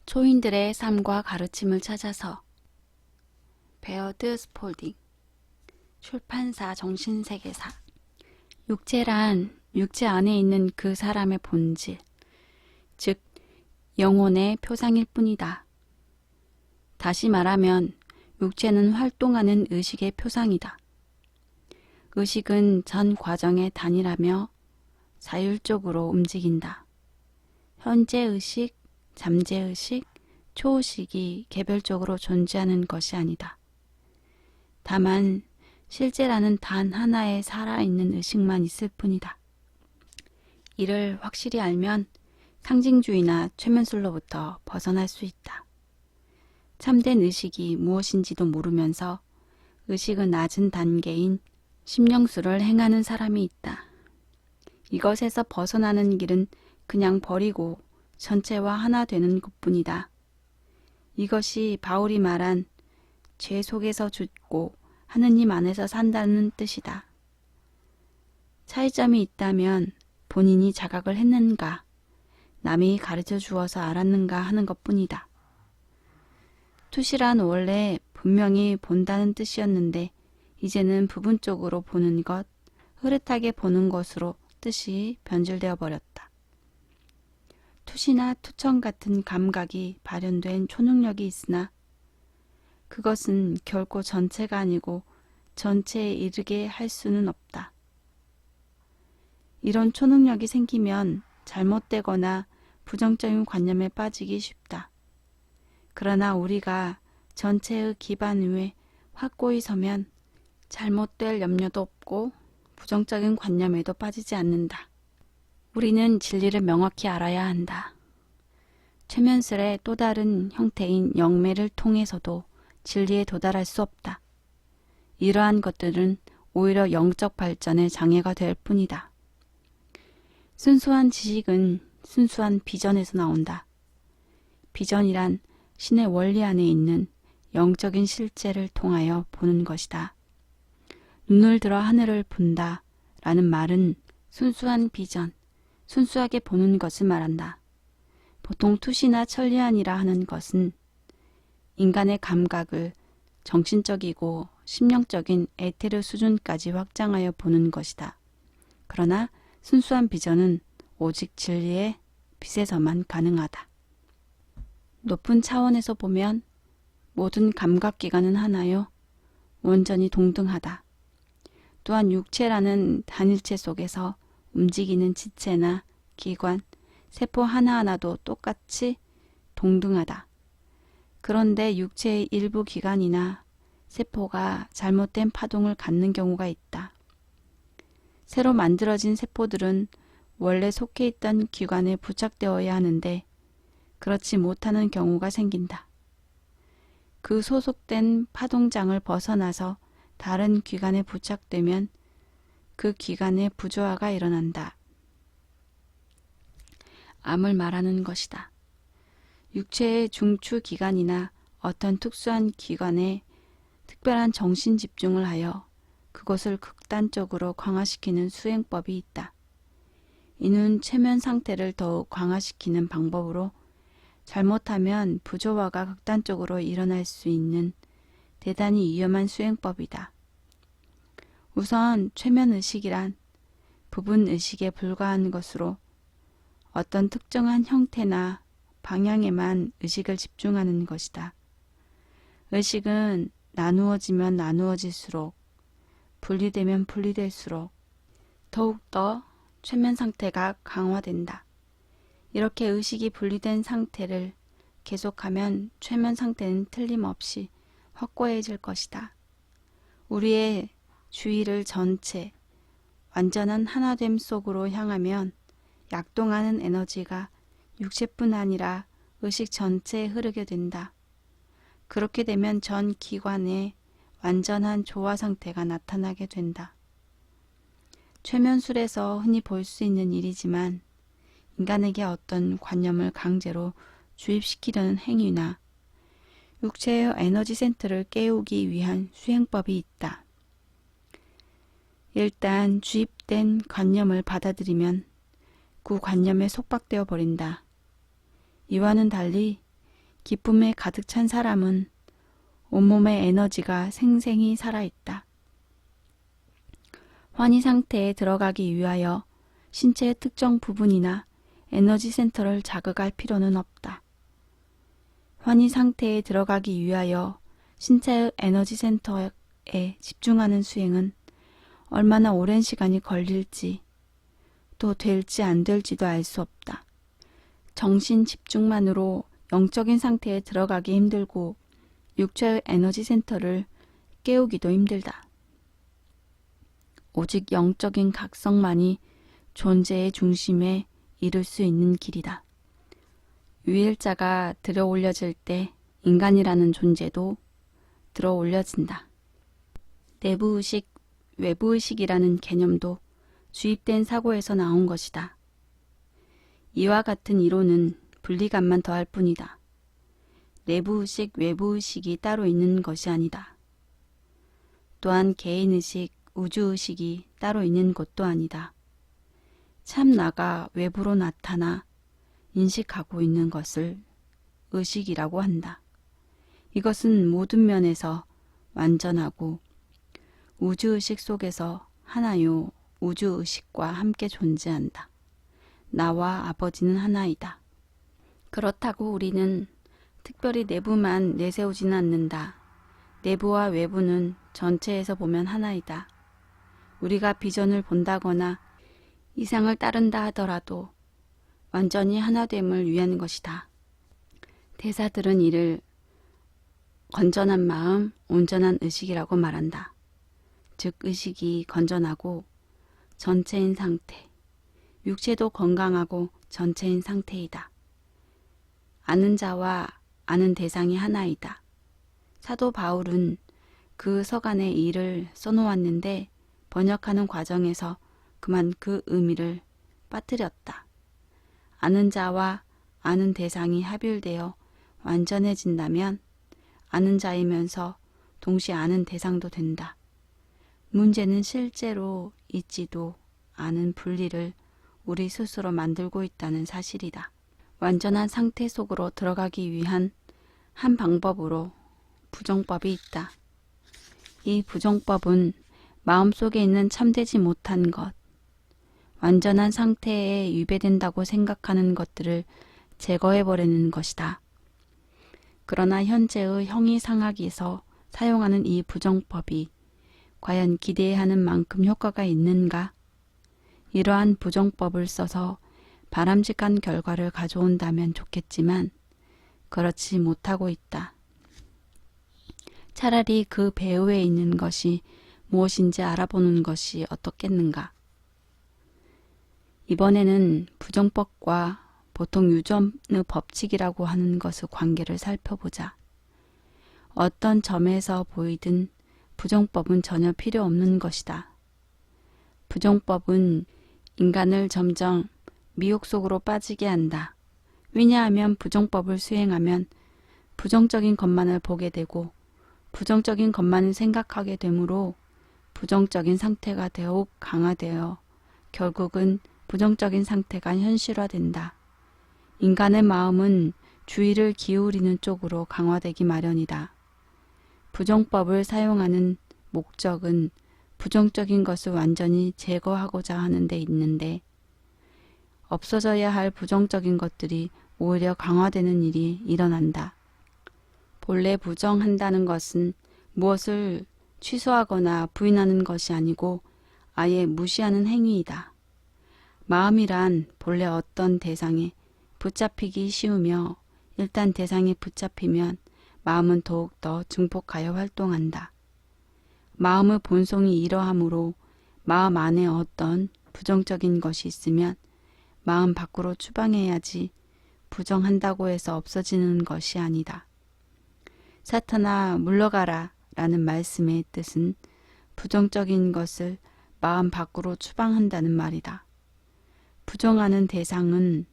초인들의 삶과 가르침을 찾아서 베어드 스폴딩 출판사 정신세계사 육체란 육체 안에 있는 그 사람의 본질, 즉 영혼의 표상일 뿐이다. 다시 말하면 육체는 활동하는 의식의 표상이다. 의식은 전 과정의 단위라며 자율적으로 움직인다. 현재의식, 잠재의식, 초의식이 개별적으로 존재하는 것이 아니다. 다만 실제라는 단 하나의 살아있는 의식만 있을 뿐이다. 이를 확실히 알면 상징주의나 최면술로부터 벗어날 수 있다. 참된 의식이 무엇인지도 모르면서 의식의 낮은 단계인 심령술을 행하는 사람이 있다. 이것에서 벗어나는 길은 그냥 버리고 전체와 하나 되는 것뿐이다. 이것이 바울이 말한 죄 속에서 죽고 하느님 안에서 산다는 뜻이다. 차이점이 있다면 본인이 자각을 했는가, 남이 가르쳐 주어서 알았는가 하는 것뿐이다. 투시란 원래 분명히 본다는 뜻이었는데 이제는 부분적으로 보는 것, 흐릿하게 보는 것으로 뜻이 변질되어 버렸다. 투시나 투청 같은 감각이 발현된 초능력이 있으나 그것은 결코 전체가 아니고 전체에 이르게 할 수는 없다. 이런 초능력이 생기면 잘못되거나 부정적인 관념에 빠지기 쉽다. 그러나 우리가 전체의 기반 위에 확고히 서면 잘못될 염려도 없고 부정적인 관념에도 빠지지 않는다. 우리는 진리를 명확히 알아야 한다. 최면술의 또 다른 형태인 영매를 통해서도 진리에 도달할 수 없다. 이러한 것들은 오히려 영적 발전의 장애가 될 뿐이다. 순수한 지식은 순수한 비전에서 나온다. 비전이란 신의 원리 안에 있는 영적인 실제를 통하여 보는 것이다. 눈을 들어 하늘을 본다 라는 말은 순수한 비전, 순수하게 보는 것을 말한다. 보통 투시나 천리안이라 하는 것은 인간의 감각을 정신적이고 심령적인 에테르 수준까지 확장하여 보는 것이다. 그러나 순수한 비전은 오직 진리의 빛에서만 가능하다. 높은 차원에서 보면 모든 감각기관은 하나요, 온전히 동등하다. 또한 육체라는 단일체 속에서 움직이는 지체나 기관, 세포 하나하나도 똑같이 동등하다. 그런데 육체의 일부 기관이나 세포가 잘못된 파동을 갖는 경우가 있다. 새로 만들어진 세포들은 원래 속해 있던 기관에 부착되어야 하는데 그렇지 못하는 경우가 생긴다. 그 소속된 파동장을 벗어나서 다른 기관에 부착되면 그 기관에 부조화가 일어난다. 암을 말하는 것이다. 육체의 중추 기관이나 어떤 특수한 기관에 특별한 정신 집중을 하여 그것을 극단적으로 강화시키는 수행법이 있다. 이는 최면 상태를 더욱 강화시키는 방법으로 잘못하면 부조화가 극단적으로 일어날 수 있는 대단히 위험한 수행법이다. 우선 최면의식이란 부분의식에 불과한 것으로 어떤 특정한 형태나 방향에만 의식을 집중하는 것이다. 의식은 나누어지면 나누어질수록, 분리되면 분리될수록 더욱더 최면 상태가 강화된다. 이렇게 의식이 분리된 상태를 계속하면 최면 상태는 틀림없이 확고해질 것이다. 우리의 주의를 전체, 완전한 하나됨 속으로 향하면 약동하는 에너지가 육체뿐 아니라 의식 전체에 흐르게 된다. 그렇게 되면 전 기관에 완전한 조화 상태가 나타나게 된다. 최면술에서 흔히 볼 수 있는 일이지만 인간에게 어떤 관념을 강제로 주입시키려는 행위나 육체의 에너지 센터를 깨우기 위한 수행법이 있다. 일단 주입된 관념을 받아들이면 그 관념에 속박되어 버린다. 이와는 달리 기쁨에 가득 찬 사람은 온몸의 에너지가 생생히 살아있다. 환희 상태에 들어가기 위하여 신체의 특정 부분이나 에너지 센터를 자극할 필요는 없다. 환희 상태에 들어가기 위하여 신체의 에너지 센터에 집중하는 수행은 얼마나 오랜 시간이 걸릴지 또 될지 안 될지도 알 수 없다. 정신 집중만으로 영적인 상태에 들어가기 힘들고 육체의 에너지 센터를 깨우기도 힘들다. 오직 영적인 각성만이 존재의 중심에 이룰 수 있는 길이다. 유일자가 들어 올려질 때 인간이라는 존재도 들어 올려진다. 내부의식, 외부의식이라는 개념도 주입된 사고에서 나온 것이다. 이와 같은 이론은 분리감만 더할 뿐이다. 내부의식, 외부의식이 따로 있는 것이 아니다. 또한 개인의식, 우주의식이 따로 있는 것도 아니다. 참 나가 외부로 나타나 인식하고 있는 것을 의식이라고 한다. 이것은 모든 면에서 완전하고 우주의식 속에서 하나요 우주의식과 함께 존재한다. 나와 아버지는 하나이다. 그렇다고 우리는 특별히 내부만 내세우지는 않는다. 내부와 외부는 전체에서 보면 하나이다. 우리가 비전을 본다거나 이상을 따른다 하더라도 완전히 하나됨을 위한 것이다. 대사들은 이를 건전한 마음, 온전한 의식이라고 말한다. 즉 의식이 건전하고 전체인 상태, 육체도 건강하고 전체인 상태이다. 아는 자와 아는 대상이 하나이다. 사도 바울은 그 서간에 이를 써놓았는데 번역하는 과정에서 그만 그 의미를 빠뜨렸다. 아는 자와 아는 대상이 합일되어 완전해진다면 아는 자이면서 동시에 아는 대상도 된다. 문제는 실제로 있지도 않은 분리를 우리 스스로 만들고 있다는 사실이다. 완전한 상태 속으로 들어가기 위한 한 방법으로 부정법이 있다. 이 부정법은 마음속에 있는 참되지 못한 것, 완전한 상태에 유배된다고 생각하는 것들을 제거해버리는 것이다. 그러나 현재의 형이상학에서 사용하는 이 부정법이 과연 기대하는 만큼 효과가 있는가? 이러한 부정법을 써서 바람직한 결과를 가져온다면 좋겠지만 그렇지 못하고 있다. 차라리 그 배후에 있는 것이 무엇인지 알아보는 것이 어떻겠는가? 이번에는 부정법과 보통 유전의 법칙이라고 하는 것의 관계를 살펴보자. 어떤 점에서 보이든 부정법은 전혀 필요 없는 것이다. 부정법은 인간을 점점 미혹 속으로 빠지게 한다. 왜냐하면 부정법을 수행하면 부정적인 것만을 보게 되고 부정적인 것만을 생각하게 되므로 부정적인 상태가 더욱 강화되어 결국은 부정적인 상태가 현실화된다. 인간의 마음은 주의를 기울이는 쪽으로 강화되기 마련이다. 부정법을 사용하는 목적은 부정적인 것을 완전히 제거하고자 하는 데 있는데 없어져야 할 부정적인 것들이 오히려 강화되는 일이 일어난다. 본래 부정한다는 것은 무엇을 취소하거나 부인하는 것이 아니고 아예 무시하는 행위이다. 마음이란 본래 어떤 대상에 붙잡히기 쉬우며 일단 대상에 붙잡히면 마음은 더욱더 증폭하여 활동한다. 마음의 본성이 이러하므로 마음 안에 어떤 부정적인 것이 있으면 마음 밖으로 추방해야지 부정한다고 해서 없어지는 것이 아니다. 사탄아 물러가라 라는 말씀의 뜻은 부정적인 것을 마음 밖으로 추방한다는 말이다. 부정하는 대상은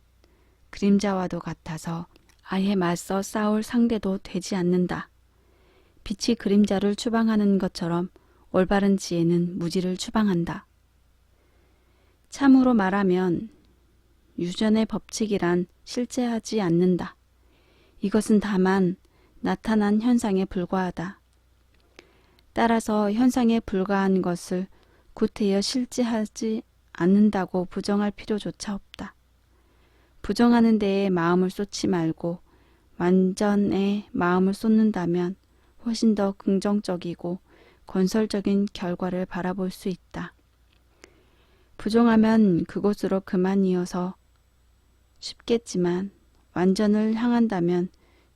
그림자와도 같아서 아예 맞서 싸울 상대도 되지 않는다. 빛이 그림자를 추방하는 것처럼 올바른 지혜는 무지를 추방한다. 참으로 말하면 유전의 법칙이란 실제하지 않는다. 이것은 다만 나타난 현상에 불과하다. 따라서 현상에 불과한 것을 구태여 실제하지 않는다고 부정할 필요조차 없다. 부정하는 데에 마음을 쏟지 말고 완전에 마음을 쏟는다면 훨씬 더 긍정적이고 건설적인 결과를 바라볼 수 있다. 부정하면 그곳으로 그만 이어서 쉽겠지만 완전을 향한다면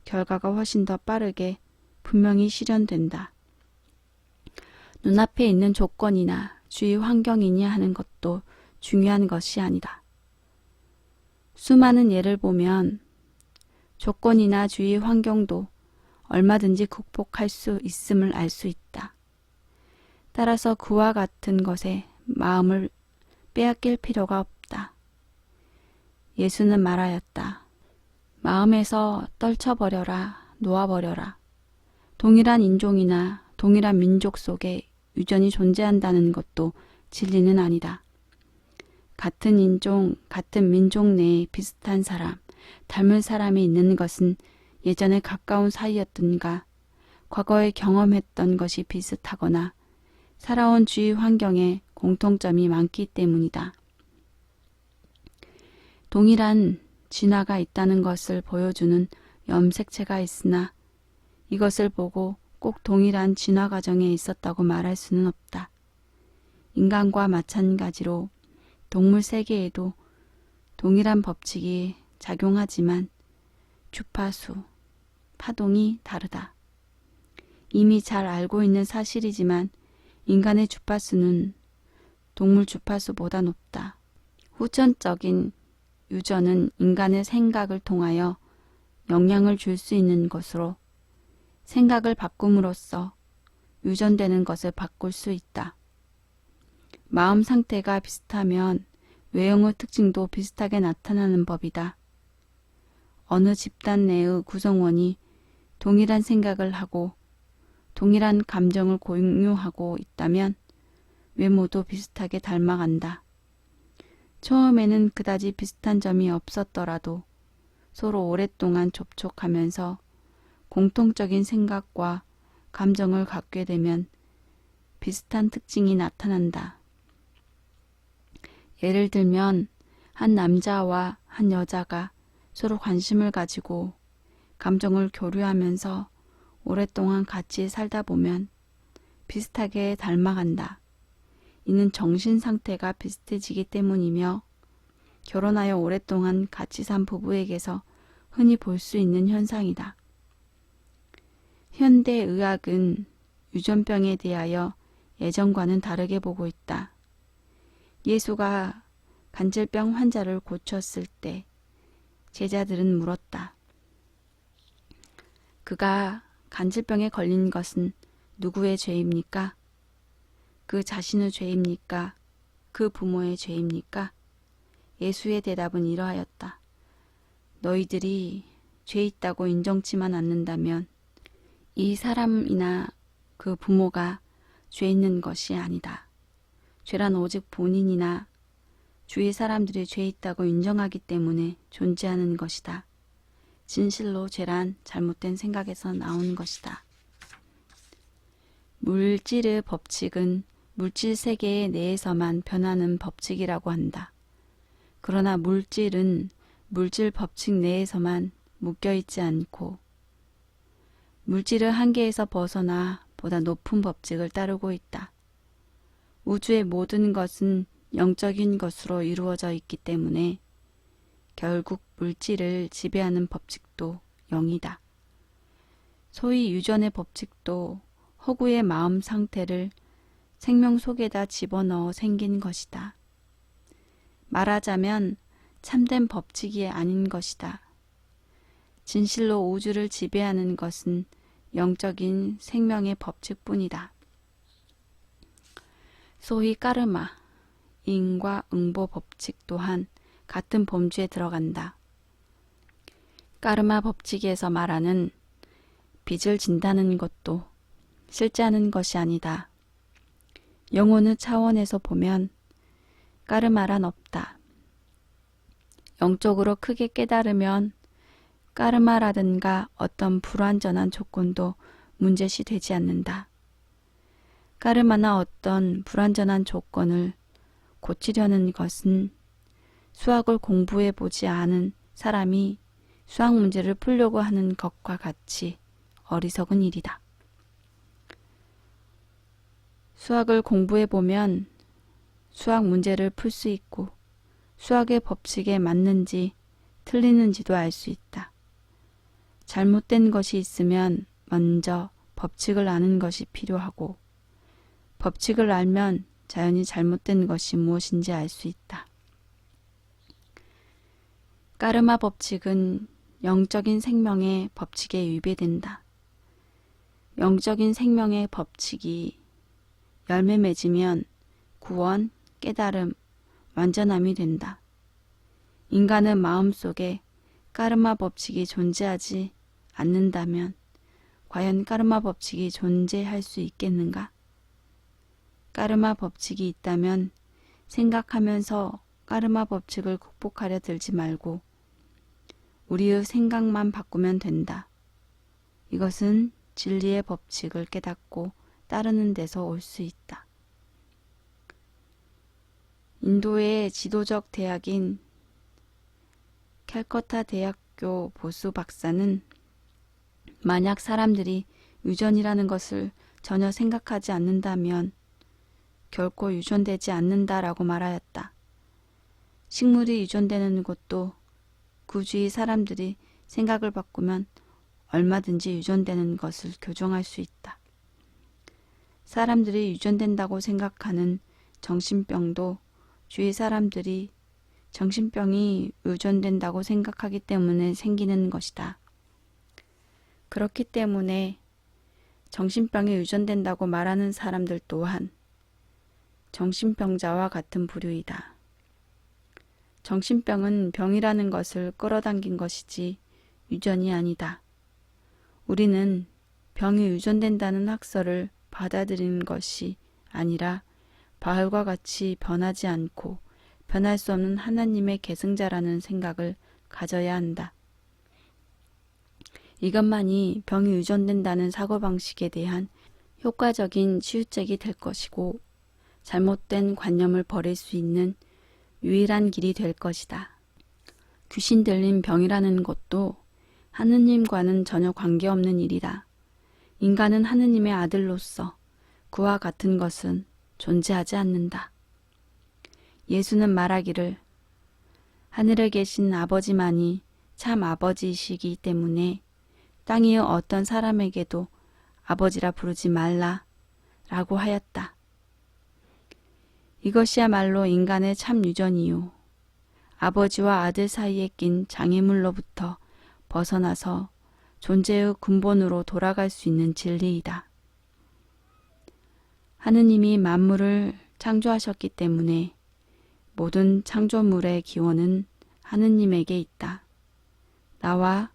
결과가 훨씬 더 빠르게 분명히 실현된다. 눈앞에 있는 조건이나 주위 환경이냐 하는 것도 중요한 것이 아니다. 수많은 예를 보면 조건이나 주위 환경도 얼마든지 극복할 수 있음을 알 수 있다. 따라서 그와 같은 것에 마음을 빼앗길 필요가 없다. 예수는 말하였다. 마음에서 떨쳐버려라, 놓아버려라. 동일한 인종이나 동일한 민족 속에 유전이 존재한다는 것도 진리는 아니다. 같은 인종, 같은 민족 내에 비슷한 사람, 닮은 사람이 있는 것은 예전에 가까운 사이였던가, 과거에 경험했던 것이 비슷하거나 살아온 주위 환경에 공통점이 많기 때문이다. 동일한 진화가 있다는 것을 보여주는 염색체가 있으나 이것을 보고 꼭 동일한 진화 과정에 있었다고 말할 수는 없다. 인간과 마찬가지로 동물 세계에도 동일한 법칙이 작용하지만 주파수, 파동이 다르다. 이미 잘 알고 있는 사실이지만 인간의 주파수는 동물 주파수보다 높다. 후천적인 유전은 인간의 생각을 통하여 영향을 줄 수 있는 것으로 생각을 바꿈으로써 유전되는 것을 바꿀 수 있다. 마음 상태가 비슷하면 외형의 특징도 비슷하게 나타나는 법이다. 어느 집단 내의 구성원이 동일한 생각을 하고 동일한 감정을 공유하고 있다면 외모도 비슷하게 닮아간다. 처음에는 그다지 비슷한 점이 없었더라도 서로 오랫동안 접촉하면서 공통적인 생각과 감정을 갖게 되면 비슷한 특징이 나타난다. 예를 들면 한 남자와 한 여자가 서로 관심을 가지고 감정을 교류하면서 오랫동안 같이 살다 보면 비슷하게 닮아간다. 이는 정신 상태가 비슷해지기 때문이며 결혼하여 오랫동안 같이 산 부부에게서 흔히 볼 수 있는 현상이다. 현대의학은 유전병에 대하여 예전과는 다르게 보고 있다. 예수가 간질병 환자를 고쳤을 때 제자들은 물었다. 그가 간질병에 걸린 것은 누구의 죄입니까? 그 자신의 죄입니까? 그 부모의 죄입니까? 예수의 대답은 이러하였다. 너희들이 죄 있다고 인정치만 않는다면 이 사람이나 그 부모가 죄 있는 것이 아니다. 죄란 오직 본인이나 주위 사람들이 죄 있다고 인정하기 때문에 존재하는 것이다. 진실로 죄란 잘못된 생각에서 나오는 것이다. 물질의 법칙은 물질 세계 내에서만 변하는 법칙이라고 한다. 그러나 물질은 물질 법칙 내에서만 묶여있지 않고 물질의 한계에서 벗어나 보다 높은 법칙을 따르고 있다. 우주의 모든 것은 영적인 것으로 이루어져 있기 때문에 결국 물질을 지배하는 법칙도 영이다. 소위 유전의 법칙도 허구의 마음 상태를 생명 속에다 집어넣어 생긴 것이다. 말하자면 참된 법칙이 아닌 것이다. 진실로 우주를 지배하는 것은 영적인 생명의 법칙뿐이다. 소위 까르마, 인과 응보 법칙 또한 같은 범주에 들어간다. 까르마 법칙에서 말하는 빚을 진다는 것도 실제 하는 것이 아니다. 영혼의 차원에서 보면 까르마란 없다. 영적으로 크게 깨달으면 까르마라든가 어떤 불완전한 조건도 문제시 되지 않는다. 까르마나 어떤 불완전한 조건을 고치려는 것은 수학을 공부해 보지 않은 사람이 수학 문제를 풀려고 하는 것과 같이 어리석은 일이다. 수학을 공부해 보면 수학 문제를 풀 수 있고 수학의 법칙에 맞는지 틀리는지도 알 수 있다. 잘못된 것이 있으면 먼저 법칙을 아는 것이 필요하고 법칙을 알면 자연히 잘못된 것이 무엇인지 알 수 있다. 까르마 법칙은 영적인 생명의 법칙에 위배된다. 영적인 생명의 법칙이 열매 맺으면 구원, 깨달음, 완전함이 된다. 인간은 마음속에 까르마 법칙이 존재하지 않는다면 과연 까르마 법칙이 존재할 수 있겠는가? 까르마 법칙이 있다면 생각하면서 까르마 법칙을 극복하려 들지 말고 우리의 생각만 바꾸면 된다. 이것은 진리의 법칙을 깨닫고 따르는 데서 올 수 있다. 인도의 지도적 대학인 캘커타 대학교 보수 박사는 만약 사람들이 유전이라는 것을 전혀 생각하지 않는다면 결코 유전되지 않는다라고 말하였다. 식물이 유전되는 것도 그 주위 사람들이 생각을 바꾸면 얼마든지 유전되는 것을 교정할 수 있다. 사람들이 유전된다고 생각하는 정신병도 주위 사람들이 정신병이 유전된다고 생각하기 때문에 생기는 것이다. 그렇기 때문에 정신병이 유전된다고 말하는 사람들 또한 정신병자와 같은 부류이다. 정신병은 병이라는 것을 끌어당긴 것이지 유전이 아니다. 우리는 병이 유전된다는 학설을 받아들이는 것이 아니라 바울과 같이 변하지 않고 변할 수 없는 하나님의 계승자라는 생각을 가져야 한다. 이것만이 병이 유전된다는 사고방식에 대한 효과적인 치유책이 될 것이고 잘못된 관념을 버릴 수 있는 유일한 길이 될 것이다. 귀신 들린 병이라는 것도 하느님과는 전혀 관계없는 일이다. 인간은 하느님의 아들로서 그와 같은 것은 존재하지 않는다. 예수는 말하기를 하늘에 계신 아버지만이 참 아버지이시기 때문에 땅 위의 어떤 사람에게도 아버지라 부르지 말라 라고 하였다. 이것이야말로 인간의 참 유전이요. 아버지와 아들 사이에 낀 장애물로부터 벗어나서 존재의 근본으로 돌아갈 수 있는 진리이다. 하느님이 만물을 창조하셨기 때문에 모든 창조물의 기원은 하느님에게 있다. 나와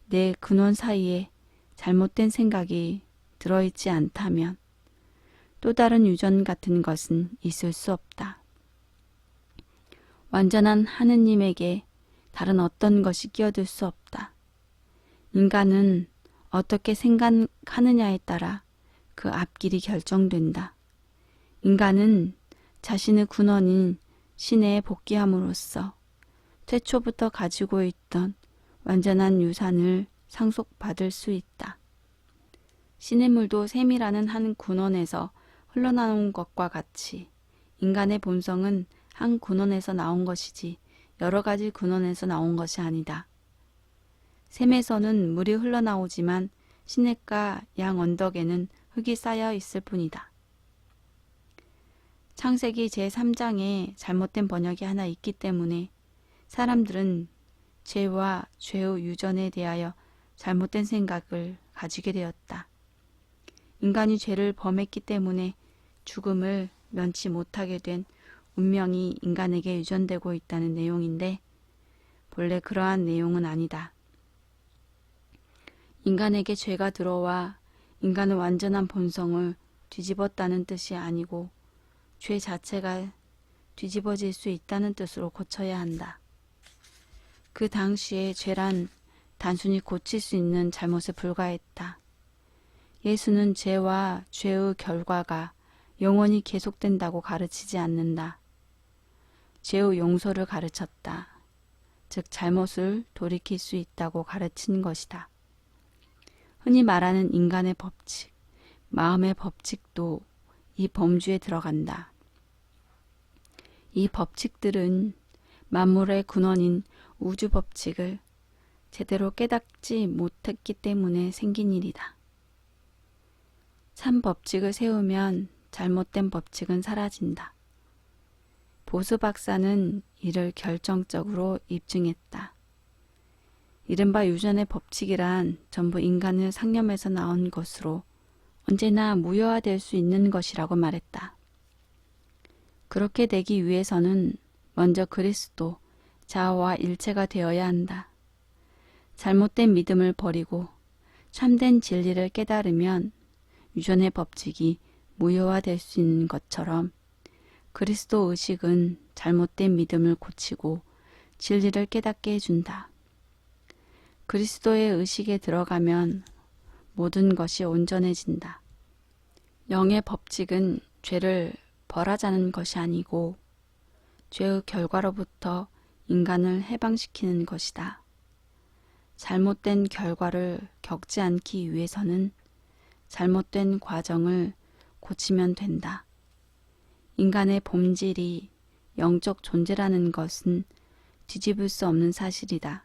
내 근원 사이에 잘못된 생각이 들어있지 않다면 또 다른 유전 같은 것은 있을 수 없다. 완전한 하느님에게 다른 어떤 것이 끼어들 수 없다. 인간은 어떻게 생각하느냐에 따라 그 앞길이 결정된다. 인간은 자신의 근원인 신에 복귀함으로써 최초부터 가지고 있던 완전한 유산을 상속받을 수 있다. 신의 물도 샘이라는 한 근원에서 흘러나온 것과 같이 인간의 본성은 한 근원에서 나온 것이지 여러 가지 근원에서 나온 것이 아니다. 샘에서는 물이 흘러나오지만 시냇가 양 언덕에는 흙이 쌓여 있을 뿐이다. 창세기 제3장에 잘못된 번역이 하나 있기 때문에 사람들은 죄와 죄의 유전에 대하여 잘못된 생각을 가지게 되었다. 인간이 죄를 범했기 때문에 죽음을 면치 못하게 된 운명이 인간에게 유전되고 있다는 내용인데 본래 그러한 내용은 아니다. 인간에게 죄가 들어와 인간의 완전한 본성을 뒤집었다는 뜻이 아니고 죄 자체가 뒤집어질 수 있다는 뜻으로 고쳐야 한다. 그 당시에 죄란 단순히 고칠 수 있는 잘못에 불과했다. 예수는 죄와 죄의 결과가 영원히 계속된다고 가르치지 않는다. 죄의 용서를 가르쳤다. 즉 잘못을 돌이킬 수 있다고 가르친 것이다. 흔히 말하는 인간의 법칙, 마음의 법칙도 이 범주에 들어간다. 이 법칙들은 만물의 근원인 우주 법칙을 제대로 깨닫지 못했기 때문에 생긴 일이다. 참 법칙을 세우면 잘못된 법칙은 사라진다. 보수 박사는 이를 결정적으로 입증했다. 이른바 유전의 법칙이란 전부 인간의 상념에서 나온 것으로 언제나 무효화될 수 있는 것이라고 말했다. 그렇게 되기 위해서는 먼저 그리스도, 자아와 일체가 되어야 한다. 잘못된 믿음을 버리고 참된 진리를 깨달으면 유전의 법칙이 무효화될 수 있는 것처럼 그리스도 의식은 잘못된 믿음을 고치고 진리를 깨닫게 해준다. 그리스도의 의식에 들어가면 모든 것이 온전해진다. 영의 법칙은 죄를 벌하자는 것이 아니고 죄의 결과로부터 인간을 해방시키는 것이다. 잘못된 결과를 겪지 않기 위해서는 잘못된 과정을 고치면 된다. 인간의 본질이 영적 존재라는 것은 뒤집을 수 없는 사실이다.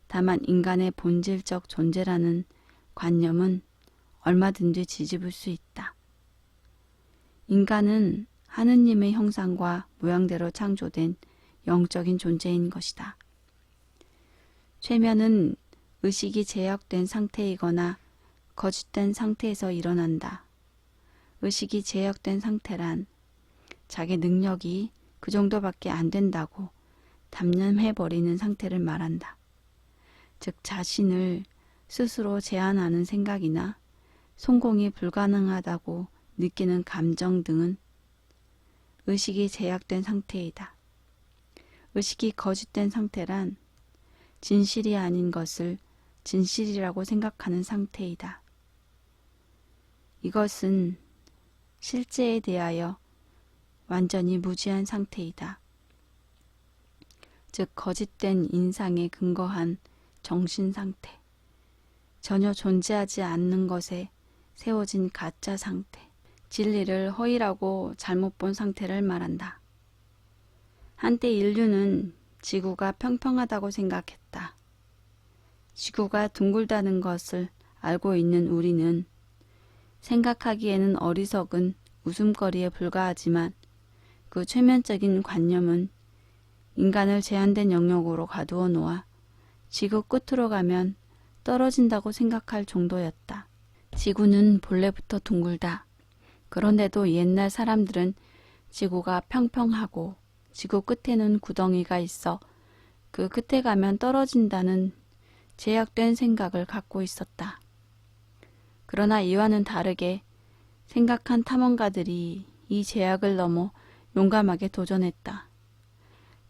다만 인간의 본질적 존재라는 관념은 얼마든지 뒤집을 수 있다. 인간은 하느님의 형상과 모양대로 창조된 영적인 존재인 것이다. 최면은 의식이 제약된 상태이거나 거짓된 상태에서 일어난다. 의식이 제약된 상태란 자기 능력이 그 정도밖에 안 된다고 담념해버리는 상태를 말한다. 즉 자신을 스스로 제한하는 생각이나 성공이 불가능하다고 느끼는 감정 등은 의식이 제약된 상태이다. 의식이 거짓된 상태란 진실이 아닌 것을 진실이라고 생각하는 상태이다. 이것은 실제에 대하여 완전히 무지한 상태이다. 즉 거짓된 인상에 근거한 정신 상태, 전혀 존재하지 않는 것에 세워진 가짜 상태, 진리를 허위라고 잘못 본 상태를 말한다. 한때 인류는 지구가 평평하다고 생각했다. 지구가 둥글다는 것을 알고 있는 우리는 생각하기에는 어리석은 웃음거리에 불과하지만 그 최면적인 관념은 인간을 제한된 영역으로 가두어 놓아 지구 끝으로 가면 떨어진다고 생각할 정도였다. 지구는 본래부터 둥글다. 그런데도 옛날 사람들은 지구가 평평하고 지구 끝에는 구덩이가 있어 그 끝에 가면 떨어진다는 제약된 생각을 갖고 있었다. 그러나 이와는 다르게 생각한 탐험가들이 이 제약을 넘어 용감하게 도전했다.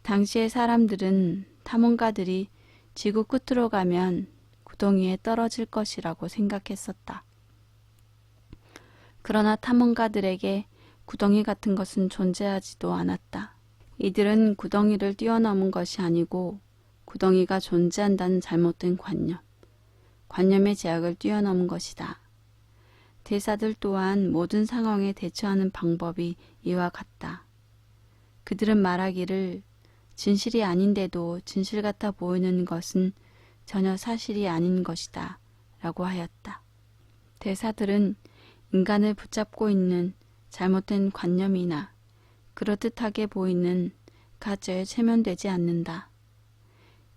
당시의 사람들은 탐험가들이 지구 끝으로 가면 구덩이에 떨어질 것이라고 생각했었다. 그러나 탐험가들에게 구덩이 같은 것은 존재하지도 않았다. 이들은 구덩이를 뛰어넘은 것이 아니고 구덩이가 존재한다는 잘못된 관념의 제약을 뛰어넘은 것이다. 대사들 또한 모든 상황에 대처하는 방법이 이와 같다. 그들은 말하기를 진실이 아닌데도 진실 같아 보이는 것은 전혀 사실이 아닌 것이다 라고 하였다. 대사들은 인간을 붙잡고 있는 잘못된 관념이나 그럴듯하게 보이는 가짜에 체면되지 않는다.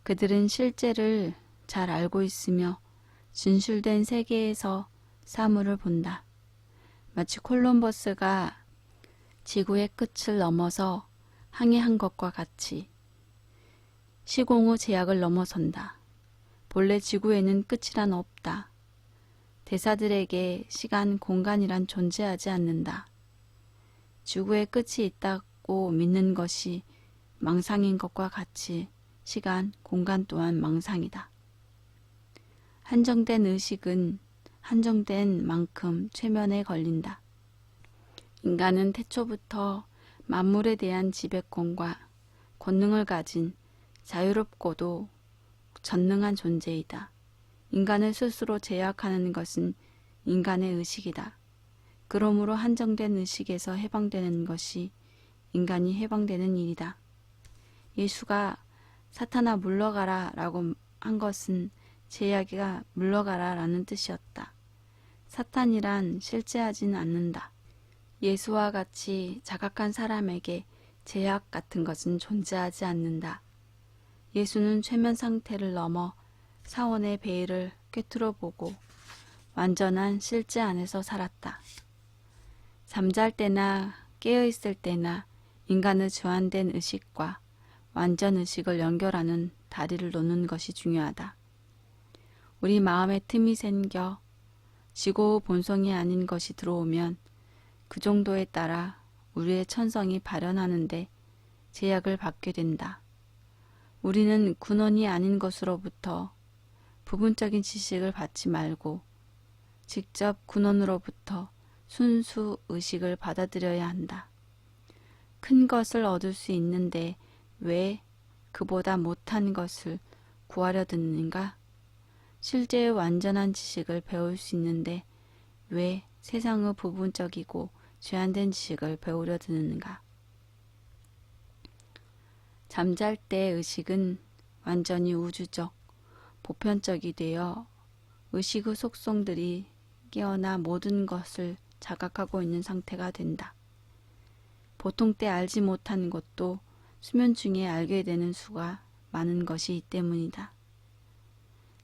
그들은 실제를 잘 알고 있으며 진실된 세계에서 사물을 본다. 마치 콜럼버스가 지구의 끝을 넘어서 항해한 것과 같이 시공의 제약을 넘어선다. 본래 지구에는 끝이란 없다. 대사들에게 시간, 공간이란 존재하지 않는다. 지구에 끝이 있다고 믿는 것이 망상인 것과 같이 시간, 공간 또한 망상이다. 한정된 의식은 한정된 만큼 최면에 걸린다. 인간은 태초부터 만물에 대한 지배권과 권능을 가진 자유롭고도 전능한 존재이다. 인간을 스스로 제약하는 것은 인간의 의식이다. 그러므로 한정된 의식에서 해방되는 것이 인간이 해방되는 일이다. 예수가 사탄아 물러가라 라고 한 것은 제약이가 물러가라 라는 뜻이었다. 사탄이란 실제하진 않는다. 예수와 같이 자각한 사람에게 제약 같은 것은 존재하지 않는다. 예수는 최면 상태를 넘어 사원의 베일을 꿰뚫어 보고 완전한 실제 안에서 살았다. 잠잘 때나 깨어있을 때나 인간의 주안된 의식과 완전 의식을 연결하는 다리를 놓는 것이 중요하다. 우리 마음에 틈이 생겨 지고의 본성이 아닌 것이 들어오면 그 정도에 따라 우리의 천성이 발현하는데 제약을 받게 된다. 우리는 근원이 아닌 것으로부터 부분적인 지식을 받지 말고 직접 근원으로부터 순수 의식을 받아들여야 한다. 큰 것을 얻을 수 있는데 왜 그보다 못한 것을 구하려 드는가? 실제의 완전한 지식을 배울 수 있는데 왜 세상의 부분적이고 제한된 지식을 배우려 드는가? 잠잘 때 의식은 완전히 우주적, 보편적이 되어 의식의 속성들이 깨어나 모든 것을 자각하고 있는 상태가 된다. 보통 때 알지 못한 것도 수면 중에 알게 되는 수가 많은 것이 이 때문이다.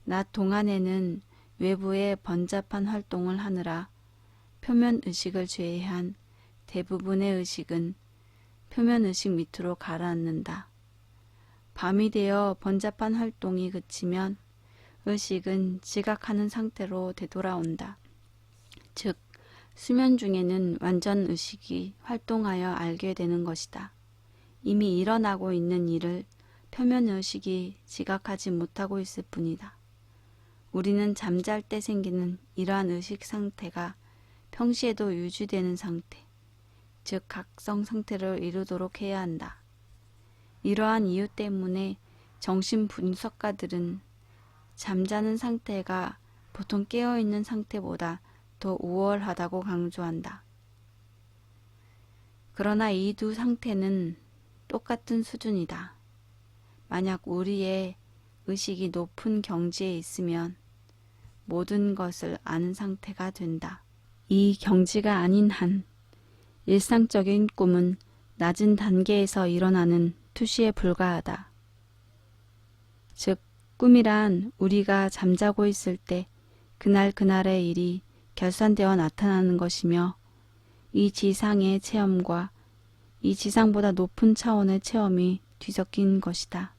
낮 동안에는 외부의 번잡한 활동을 하느라 표면 의식을 제외한 대부분의 의식은 표면 의식 밑으로 가라앉는다. 밤이 되어 번잡한 활동이 그치면 의식은 지각하는 상태로 되돌아온다. 즉, 수면 중에는 완전 의식이 활동하여 알게 되는 것이다. 이미 일어나고 있는 일을 표면 의식이 지각하지 못하고 있을 뿐이다. 우리는 잠잘 때 생기는 이러한 의식 상태가 평시에도 유지되는 상태, 즉 각성 상태를 이루도록 해야 한다. 이러한 이유 때문에 정신 분석가들은 잠자는 상태가 보통 깨어있는 상태보다 더 우월하다고 강조한다. 그러나 이 두 상태는 똑같은 수준이다. 만약 우리의 의식이 높은 경지에 있으면 모든 것을 아는 상태가 된다. 이 경지가 아닌 한 일상적인 꿈은 낮은 단계에서 일어나는 투시에 불과하다. 즉, 꿈이란 우리가 잠자고 있을 때 그날의 일이 결산되어 나타나는 것이며 이 지상의 체험과 이 지상보다 높은 차원의 체험이 뒤섞인 것이다.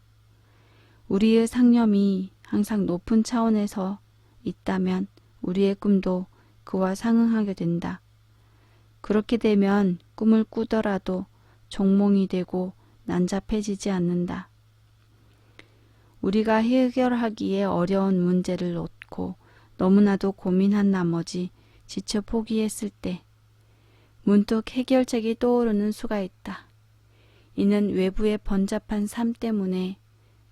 우리의 상념이 항상 높은 차원에서 있다면 우리의 꿈도 그와 상응하게 된다. 그렇게 되면 꿈을 꾸더라도 종몽이 되고 난잡해지지 않는다. 우리가 해결하기에 어려운 문제를 놓고 너무나도 고민한 나머지 지쳐 포기했을 때 문득 해결책이 떠오르는 수가 있다. 이는 외부의 번잡한 삶 때문에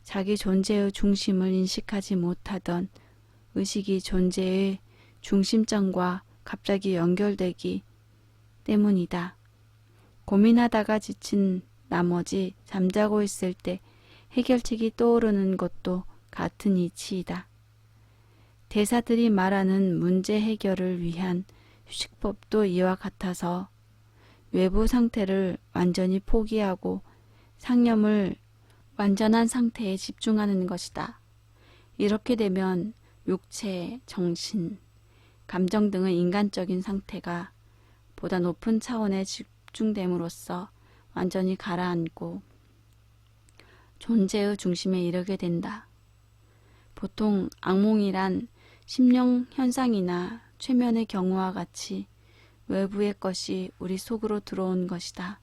자기 존재의 중심을 인식하지 못하던 의식이 존재의 중심점과 갑자기 연결되기 때문이다. 고민하다가 지친 나머지 잠자고 있을 때 해결책이 떠오르는 것도 같은 이치이다. 대사들이 말하는 문제 해결을 위한 휴식법도 이와 같아서 외부 상태를 완전히 포기하고 상념을 완전한 상태에 집중하는 것이다. 이렇게 되면 육체, 정신, 감정 등의 인간적인 상태가 보다 높은 차원에 집중됨으로써 완전히 가라앉고 존재의 중심에 이르게 된다. 보통 악몽이란 심령 현상이나 최면의 경우와 같이 외부의 것이 우리 속으로 들어온 것이다.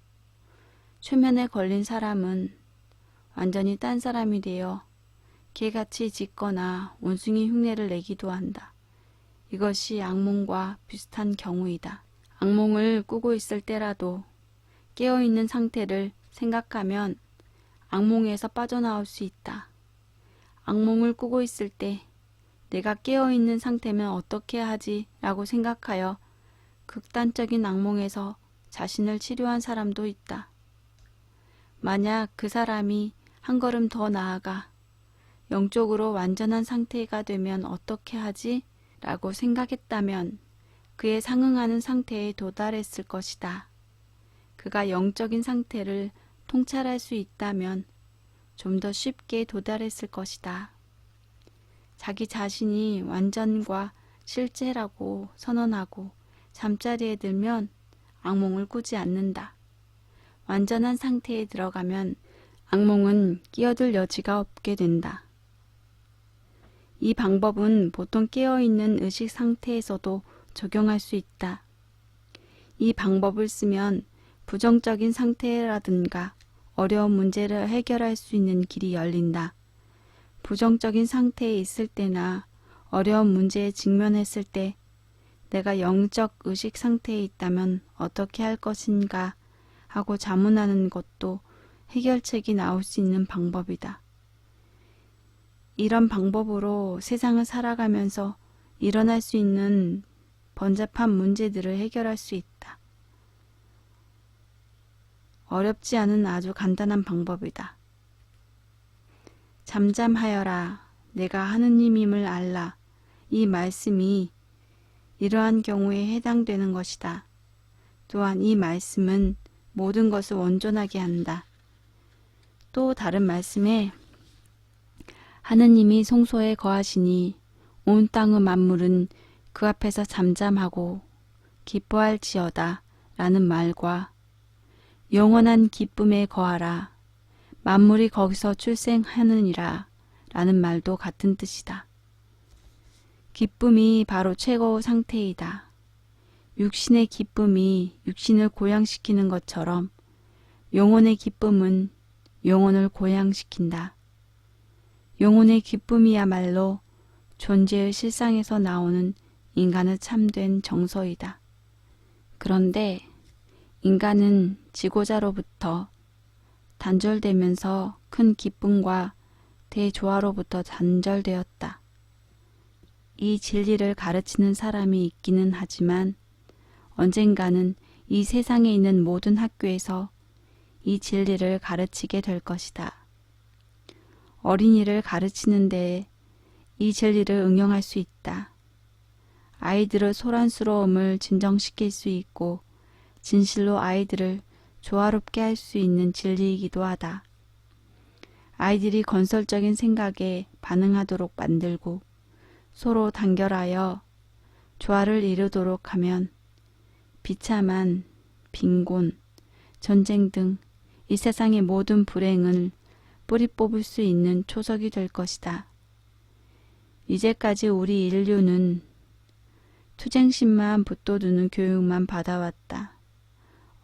최면에 걸린 사람은 완전히 딴 사람이 되어 개같이 짖거나 원숭이 흉내를 내기도 한다. 이것이 악몽과 비슷한 경우이다. 악몽을 꾸고 있을 때라도 깨어있는 상태를 생각하면 악몽에서 빠져나올 수 있다. 악몽을 꾸고 있을 때 내가 깨어있는 상태면 어떻게 하지? 라고 생각하여 극단적인 악몽에서 자신을 치료한 사람도 있다. 만약 그 사람이 한 걸음 더 나아가 영적으로 완전한 상태가 되면 어떻게 하지? 라고 생각했다면 그에 상응하는 상태에 도달했을 것이다. 그가 영적인 상태를 통찰할 수 있다면 좀 더 쉽게 도달했을 것이다. 자기 자신이 완전과 실제라고 선언하고 잠자리에 들면 악몽을 꾸지 않는다. 완전한 상태에 들어가면 악몽은 끼어들 여지가 없게 된다. 이 방법은 보통 깨어있는 의식 상태에서도 적용할 수 있다. 이 방법을 쓰면 부정적인 상태라든가 어려운 문제를 해결할 수 있는 길이 열린다. 부정적인 상태에 있을 때나 어려운 문제에 직면했을 때 내가 영적 의식 상태에 있다면 어떻게 할 것인가 하고 자문하는 것도 해결책이 나올 수 있는 방법이다. 이런 방법으로 세상을 살아가면서 일어날 수 있는 번잡한 문제들을 해결할 수 있다. 어렵지 않은 아주 간단한 방법이다. 잠잠하여라. 내가 하느님임을 알라. 이 말씀이 이러한 경우에 해당되는 것이다. 또한 이 말씀은 모든 것을 온전하게 한다. 또 다른 말씀에 하느님이 성소에 거하시니 온 땅의 만물은 그 앞에서 잠잠하고 기뻐할지어다 라는 말과 영원한 기쁨에 거하라. 만물이 거기서 출생하느니라 라는 말도 같은 뜻이다. 기쁨이 바로 최고 상태이다. 육신의 기쁨이 육신을 고양시키는 것처럼 영혼의 기쁨은 영혼을 고양시킨다. 영혼의 기쁨이야말로 존재의 실상에서 나오는 인간의 참된 정서이다. 그런데 인간은 지고자로부터 단절되면서 큰 기쁨과 대조화로부터 단절되었다. 이 진리를 가르치는 사람이 있기는 하지만 언젠가는 이 세상에 있는 모든 학교에서 이 진리를 가르치게 될 것이다. 어린이를 가르치는 데에 이 진리를 응용할 수 있다. 아이들의 소란스러움을 진정시킬 수 있고 진실로 아이들을 조화롭게 할 수 있는 진리이기도 하다. 아이들이 건설적인 생각에 반응하도록 만들고 서로 단결하여 조화를 이루도록 하면 비참한 빈곤, 전쟁 등 이 세상의 모든 불행을 뿌리 뽑을 수 있는 초석이 될 것이다. 이제까지 우리 인류는 투쟁심만 붙돋우는 교육만 받아왔다.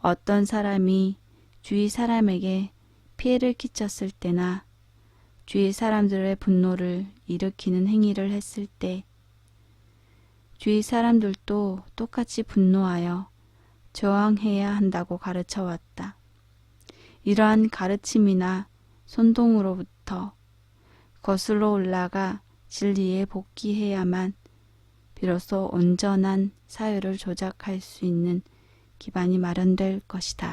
어떤 사람이 주위 사람에게 피해를 끼쳤을 때나 주위 사람들의 분노를 일으키는 행위를 했을 때 주위 사람들도 똑같이 분노하여 저항해야 한다고 가르쳐 왔다. 이러한 가르침이나 선동으로부터 거슬러 올라가 진리에 복귀해야만 비로소 온전한 사회를 조작할 수 있는 기반이 마련될 것이다.